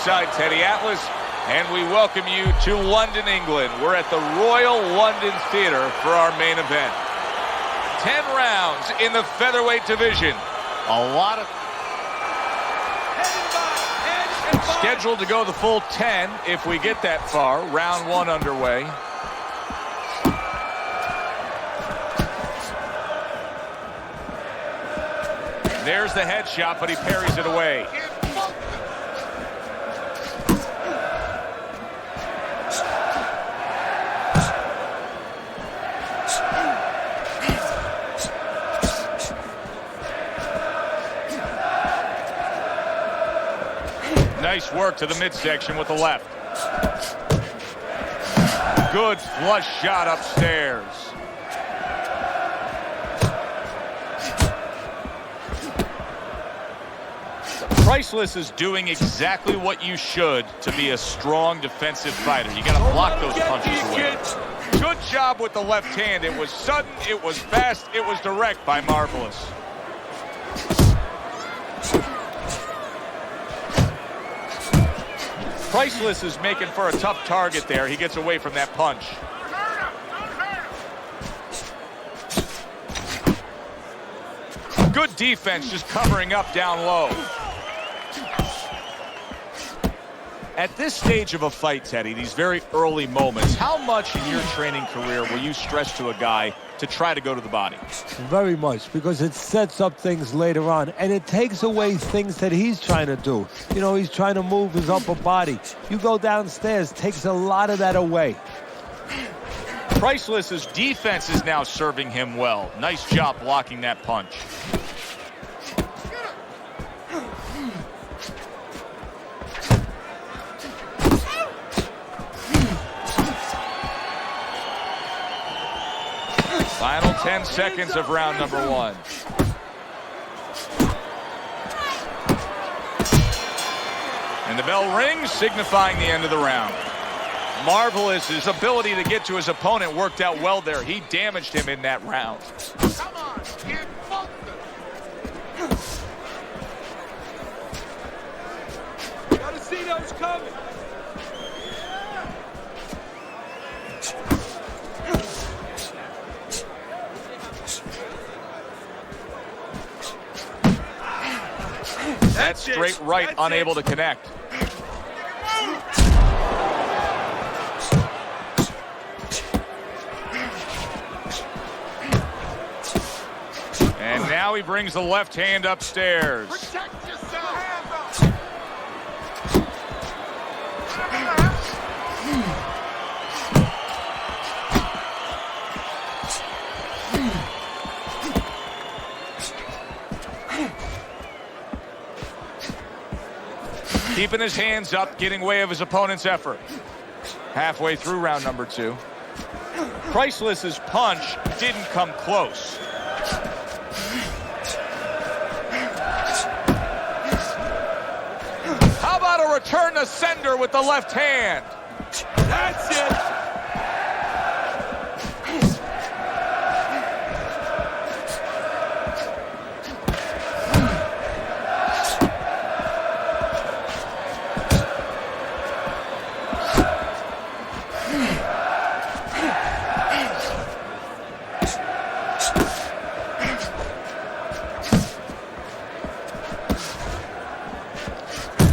ringside, Teddy Atlas, and we welcome you to London, England. We're at the Royal London Theatre for our main event. 10 rounds in the featherweight division. A lot of... Scheduled to go the full 10 if we get that far. Round 1 underway. There's the headshot, but he parries it away. Nice work to the midsection with the left. Good flush shot upstairs. Priceless is doing exactly what you should to be a strong defensive fighter. You got to block those punches away. Good job with the left hand. It was sudden, it was fast, it was direct by Marvelous. Priceless is making for a tough target there. He gets away from that punch. Good defense, just covering up down low. At this stage of a fight, Teddy, these very early moments, how much in your training career will you stress to a guy to try to go to the body? Very much, because it sets up things later on, and it takes away things that he's trying to do. You know, he's trying to move his upper body. You go downstairs, takes a lot of that away. Priceless's defense is now serving him well. Nice job blocking that punch. Final 10 seconds of round number 1. And the bell rings, signifying the end of the round. Marvelous, his ability to get to his opponent worked out well there. He damaged him in that round. Come on, get gotta see those coming. That straight right, unable to connect. And now he brings the left hand upstairs. Protect yourself. Keeping his hands up, getting way of his opponent's effort. Halfway through round number 2. Priceless's punch didn't come close. How about a return to sender with the left hand? That's it.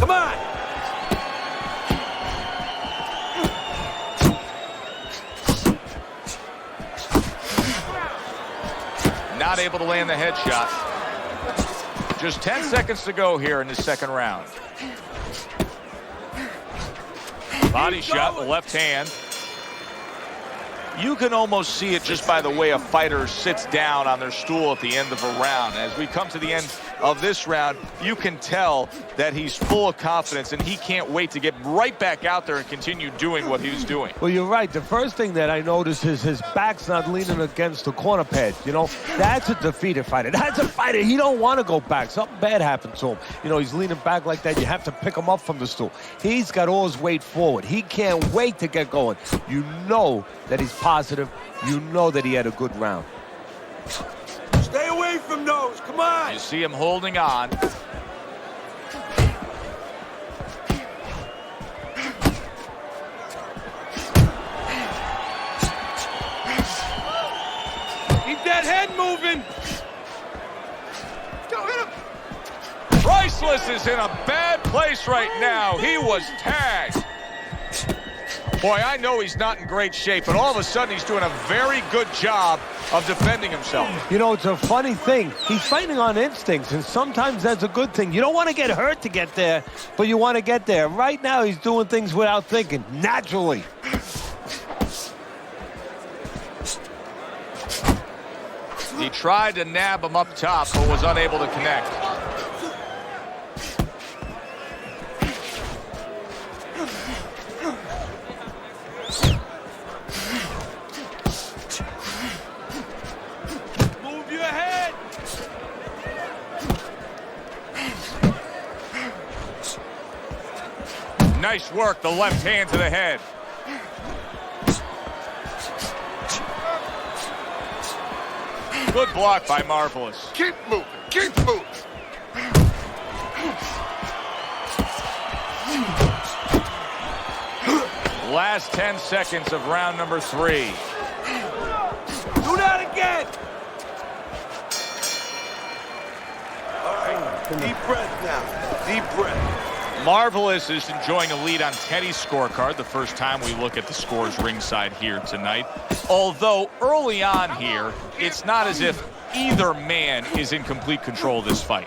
Come on. Not able to land the headshot. Just 10 seconds to go here in the second round. Body shot, the left hand. You can almost see it just by the way a fighter sits down on their stool at the end of a round. As we come to the end of this round, you can tell that he's full of confidence and he can't wait to get right back out there and continue doing what he was doing. Well, you're right. The first thing that I noticed is his back's not leaning against the corner pad. You know, that's a defeated fighter. That's a fighter. He don't want to go back. Something bad happened to him. You know, he's leaning back like that. You have to pick him up from the stool. He's got all his weight forward. He can't wait to get going. You know that he's positive. You know that he had a good round. Stay away from those. Come on. You see him holding on. Marvelous is in a bad place right now. He was tagged. Boy, I know he's not in great shape, but all of a sudden he's doing a very good job of defending himself. You know, it's a funny thing. He's fighting on instincts, and sometimes that's a good thing. You don't want to get hurt to get there, but you want to get there. Right now, he's doing things without thinking, naturally. He tried to nab him up top, but was unable to connect. Move your head. Nice work, the left hand to the head. Good block by Marvelous. Keep moving. Keep moving. Last 10 seconds of round number 3. Do that again. All right. Deep breath now. Deep breath. Marvelous is enjoying a lead on Teddy's scorecard, the first time we look at the scores ringside here tonight. Although early on here, it's not as if either man is in complete control of this fight.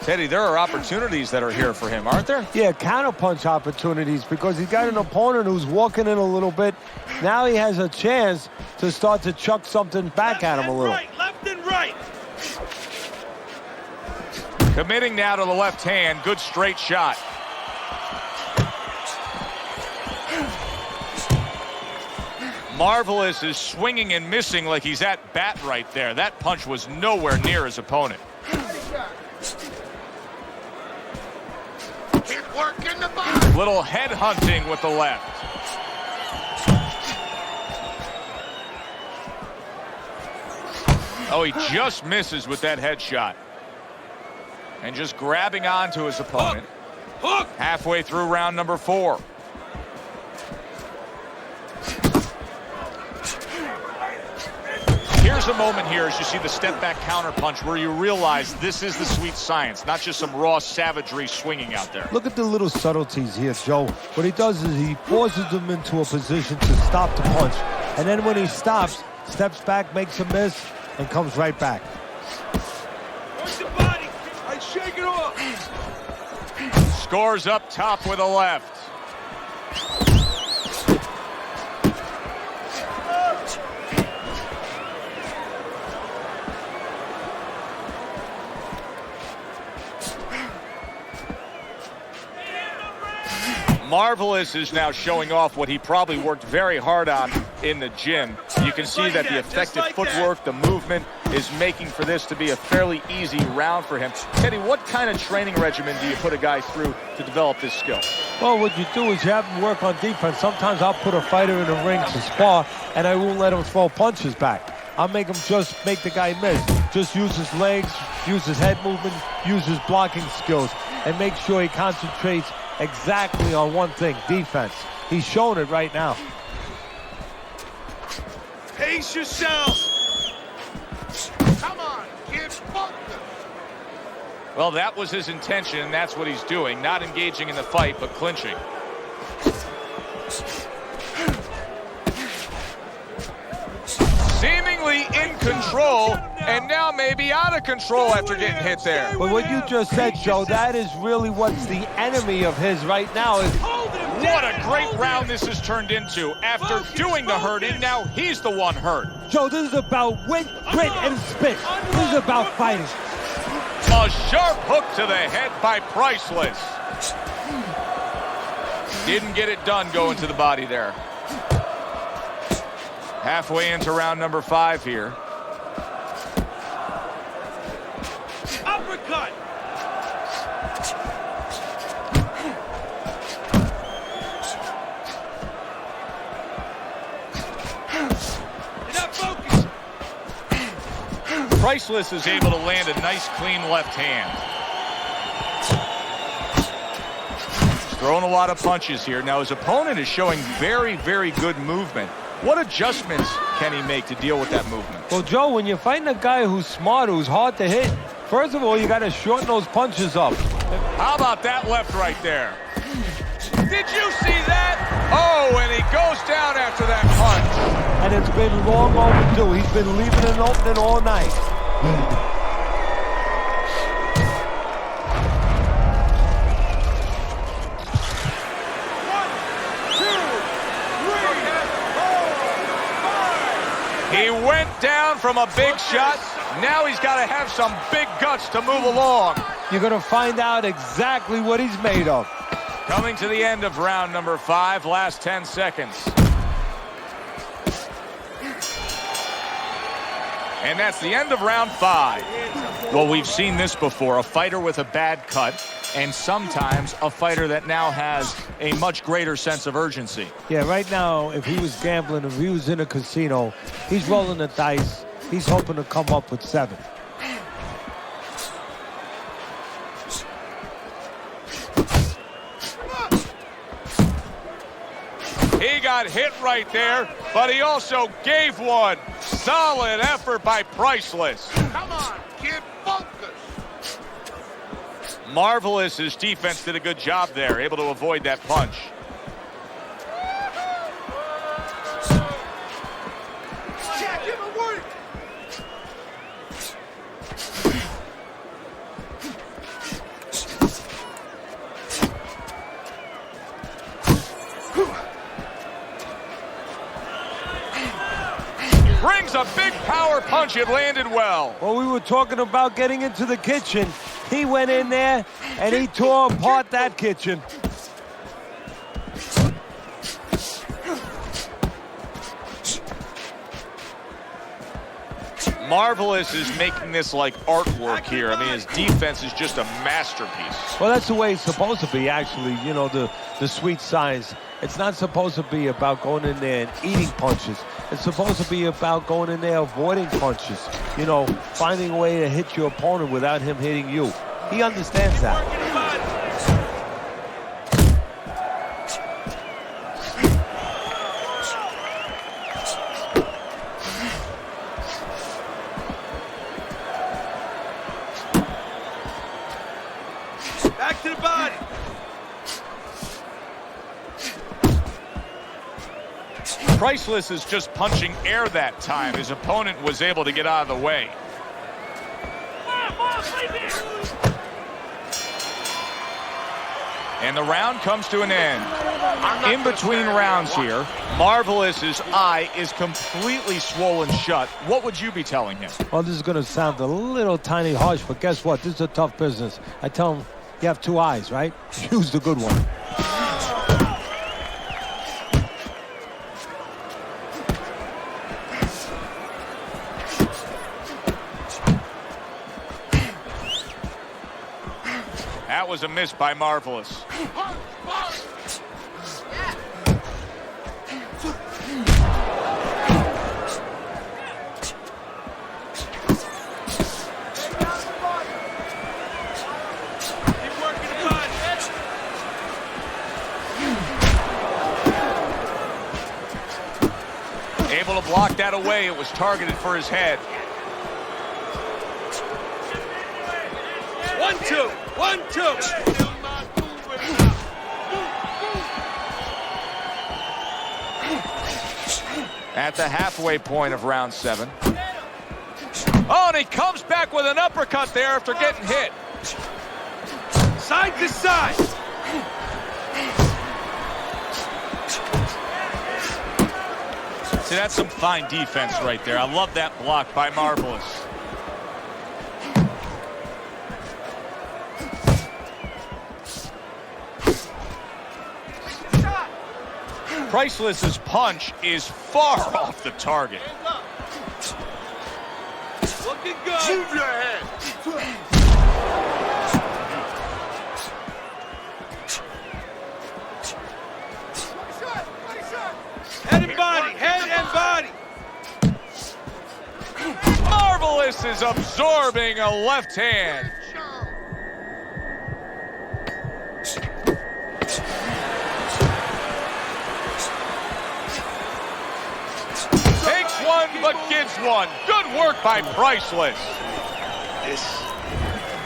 Teddy, there are opportunities that are here for him, aren't there? Yeah, counterpunch opportunities, because he's got an opponent who's walking in a little bit. Now he has a chance to start to chuck something back at him a little. Left and right. Committing now to the left hand. Good straight shot. Marvelous is swinging and missing like he's at bat right there. That punch was nowhere near his opponent. Keep working the body. Little head hunting with the left. Oh, he just misses with that headshot. And just grabbing onto his opponent. Hook. Halfway through round number 4. Here's a moment here as you see the step back counter punch where you realize this is the sweet science, not just some raw savagery swinging out there. Look at the little subtleties here, Joe. What he does is he forces them into a position to stop the punch. And then when he stops, steps back, makes a miss, and comes right back. Work the body. I shake it off. Scores up top with a left. Marvelous is now showing off what he probably worked very hard on in the gym. You can see that the effective footwork, the movement, is making for this to be a fairly easy round for him. Teddy, what kind of training regimen do you put a guy through to develop this skill? Well, what you do is you have him work on defense. Sometimes I'll put a fighter in the ring to spar, and I won't let him throw punches back. I'll make him just make the guy miss. Just use his legs, use his head movement, use his blocking skills, and make sure he concentrates exactly on one thing, defense. He's showing it right now. Pace yourself. Come on, kids. Fuck them. Well, that was his intention, and that's what he's doing. Not engaging in the fight, but clinching. Seemingly in control, and now maybe out of control after getting hit there. But what you just said, Joe, that is really what's the enemy of his right now. Is What a great round this has turned into. After doing the hurting, now he's the one hurt. Joe, this is about wit, grit, and spit. This is about fighting. A sharp hook to the head by Priceless. Didn't get it done going to the body there. Halfway into round number 5 here. Uppercut. You're not focused. Priceless is able to land a nice clean left hand. He's throwing a lot of punches here. Now his opponent is showing very, very good movement. What adjustments can he make to deal with that movement? Well, Joe, when you're fighting a guy who's smart, who's hard to hit, first of all, you got to shorten those punches up. How about that left right there? Did you see that? Oh, and he goes down after that punch. And it's been long overdue. He's been leaving an opening all night. He went down from a big shot. Now he's got to have some big guts to move along. You're going to find out exactly what he's made of. Coming to the end of round number 5, last 10 seconds. And that's the end of round 5. Well, we've seen this before, a fighter with a bad cut, and sometimes a fighter that now has a much greater sense of urgency. Yeah, right now, if he was gambling, if he was in a casino, he's rolling the dice. He's hoping to come up with 7. He got hit right there, but he also gave one. Solid effort by Priceless. Come on, kid, focus. Marvelous. His defense did a good job there, able to avoid that punch. Brings a big power punch. It landed well. Well, we were talking about getting into the kitchen. He went in there, and he tore apart that kitchen. Marvelous is making this like artwork here. I mean, his defense is just a masterpiece. Well, that's the way it's supposed to be, actually. You know, the sweet science. It's not supposed to be about going in there and eating punches. It's supposed to be about going in there avoiding punches. You know, finding a way to hit your opponent without him hitting you. He understands that. Back to the body. Priceless is just punching air that time. His opponent was able to get out of the way. And the round comes to an end. In between rounds here, Marvelous's eye is completely swollen shut. What would you be telling him? Well, this is going to sound a little tiny harsh, but guess what? This is a tough business. I tell him, you have 2 eyes, right? Use the good one. That was a miss by Marvelous. Able to block that away. It was targeted for his head. 1-2. 1-2. At the halfway point of round 7. Oh, and he comes back with an uppercut there after getting hit. Side to side. See, that's some fine defense right there. I love that block by Marvelous. Priceless's punch is far off the target. Looking good. Move your head. Head and body. Head and body. Marvelous is absorbing a left hand. Takes one, but gives one. Good work by Priceless. This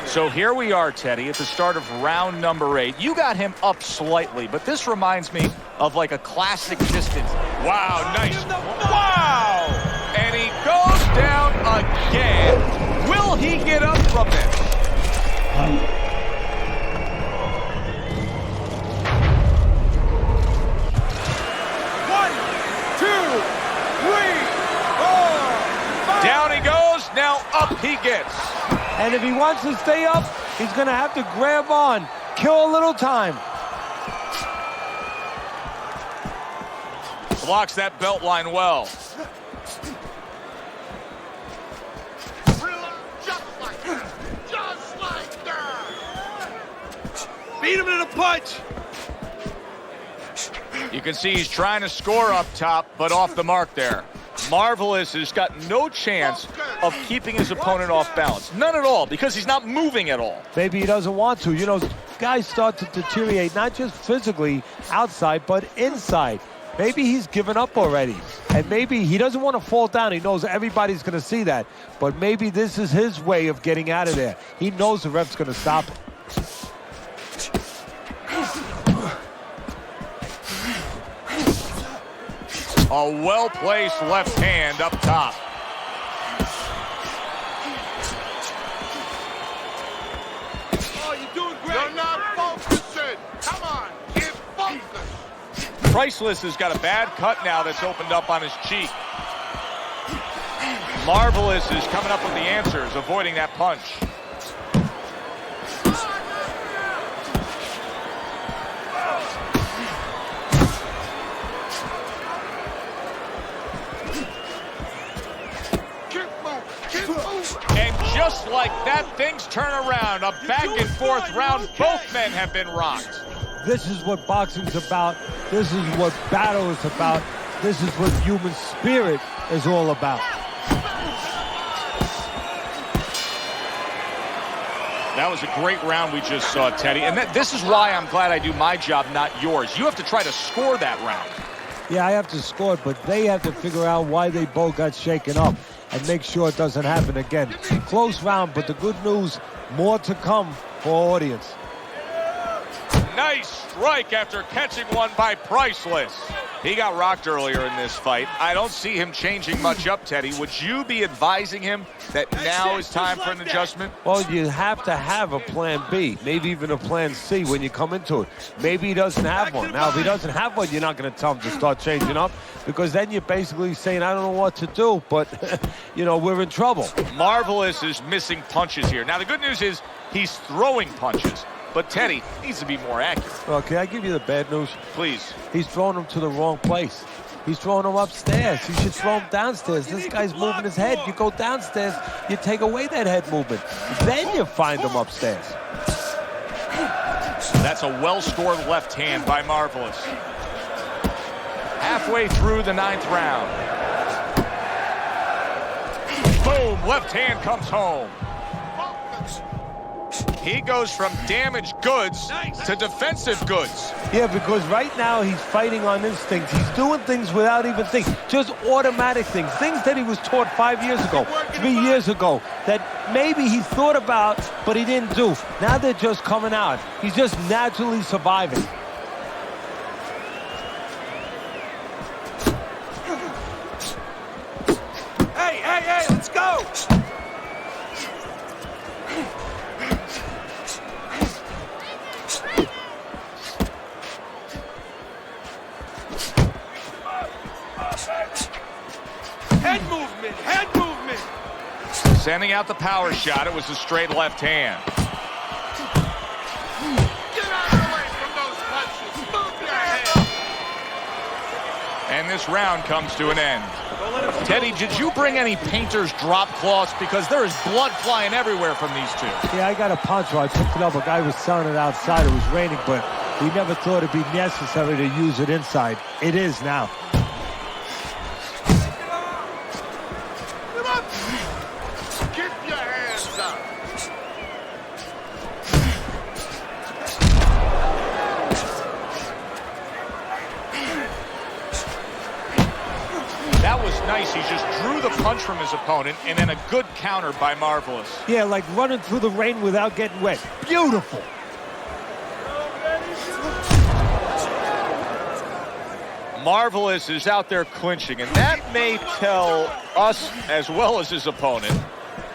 So here we are, Teddy, at the start of round number 8. You got him up slightly, but this reminds me of like a classic distance. Wow, nice. Wow! And he goes down again. Will he get up from this? Down he goes, now up he gets. And if he wants to stay up, he's going to have to grab on, kill a little time. Blocks that belt line well. Just like that. Beat him to the punch. You can see he's trying to score up top, but off the mark there. Marvelous has got no chance of keeping his opponent off balance. None at all, because he's not moving at all. Maybe he doesn't want to. You know, guys start to deteriorate, not just physically outside, but inside. Maybe he's given up already. And maybe he doesn't want to fall down. He knows everybody's going to see that. But maybe this is his way of getting out of there. He knows the ref's going to stop it. A well-placed left hand up top. Oh, you're doing great. You're not focusing. Come on, get focused. Priceless has got a bad cut now that's opened up on his cheek. Marvelous is coming up with the answers, avoiding that punch. And just like that, things turn around. A back and forth round. Both men have been rocked. This is what boxing's about. This is what battle is about. This is what human spirit is all about. That was a great round we just saw, Teddy. And this is why I'm glad I do my job, not yours. You have to try to score that round. Yeah, I have to score it, but they have to figure out why they both got shaken up and make sure it doesn't happen again. Close round, but the good news, more to come for our audience. Nice strike after catching one by Priceless. He got rocked earlier in this fight. I don't see him changing much up, Teddy. Would you be advising him that now is time for an adjustment? Well, you have to have a plan B, maybe even a plan C when you come into it. Maybe he doesn't have one. Now, if he doesn't have one, you're not going to tell him to start changing up, because then you're basically saying, I don't know what to do, but, you know, we're in trouble. Marvelous is missing punches here. Now, the good news is he's throwing punches. But Teddy needs to be more accurate. Well, can I give you the bad news? Please. He's throwing them to the wrong place. He's throwing them upstairs. You should throw him downstairs. This guy's moving his head. You go downstairs, you take away that head movement. Then you find him upstairs. That's a well-scored left hand by Marvelous. Halfway through the 9th round. Boom, left hand comes home. He goes from damaged goods to defensive goods. Yeah, because right now he's fighting on instinct. He's doing things without even thinking. Just automatic things. Things that he was taught 5 years ago, 3 years ago, that maybe he thought about, but he didn't do. Now they're just coming out. He's just naturally surviving. Hey, let's go. Head movement. Sending out the power shot. It was a straight left hand. Get out of the way from those punches. Move your head. And this round comes to an end. Teddy, did you bring any painter's drop cloths? Because there is blood flying everywhere from these two. Yeah, I got a poncho. I picked it up. A guy was selling it outside. It was raining, but we never thought it'd be necessary to use it inside. It is now. Keep your hands up. That was nice. He just drew the punch from his opponent, and then a good counter by Marvelous. Yeah, like running through the rain without getting wet. Beautiful. Marvelous is out there clinching, and that may tell us, as well as his opponent,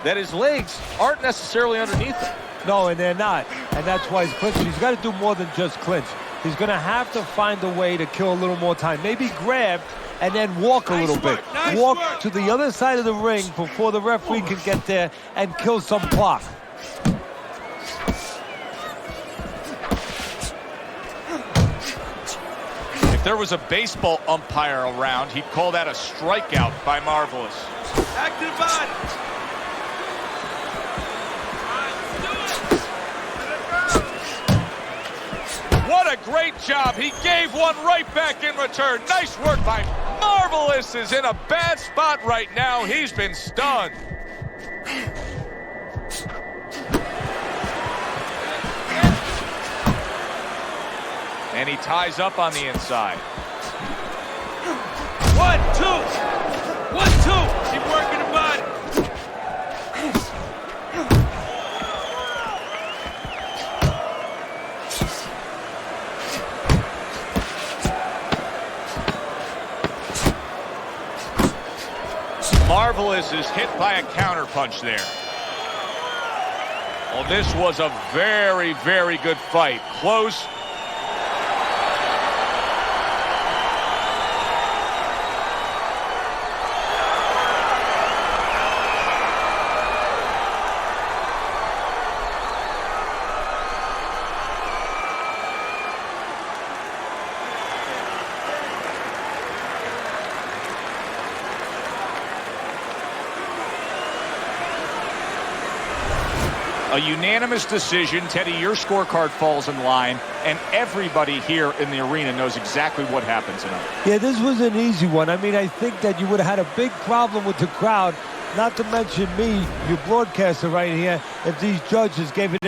that his legs aren't necessarily underneath him. No, and they're not. And that's why he's clinching. He's got to do more than just clinch. He's going to have to find a way to kill a little more time. Maybe grab and then walk a little bit. Walk to the other side of the ring before the referee can get there and kill some clock. If there was a baseball umpire around, he'd call that a strikeout by Marvelous. Back to the body. What a great job. He gave one right back in return. Nice work by Marvelous. Is in a bad spot right now. He's been stunned. And he ties up on the inside. 1, 2. 1, 2. Keep working the body. Marvelous is hit by a counter punch there. Well, this was a very, very good fight. Close. A unanimous decision. Teddy, your scorecard falls in line, and everybody here in the arena knows exactly what happened tonight. Yeah, this was an easy one. I mean, I think that you would have had a big problem with the crowd, not to mention me, your broadcaster right here, if these judges gave it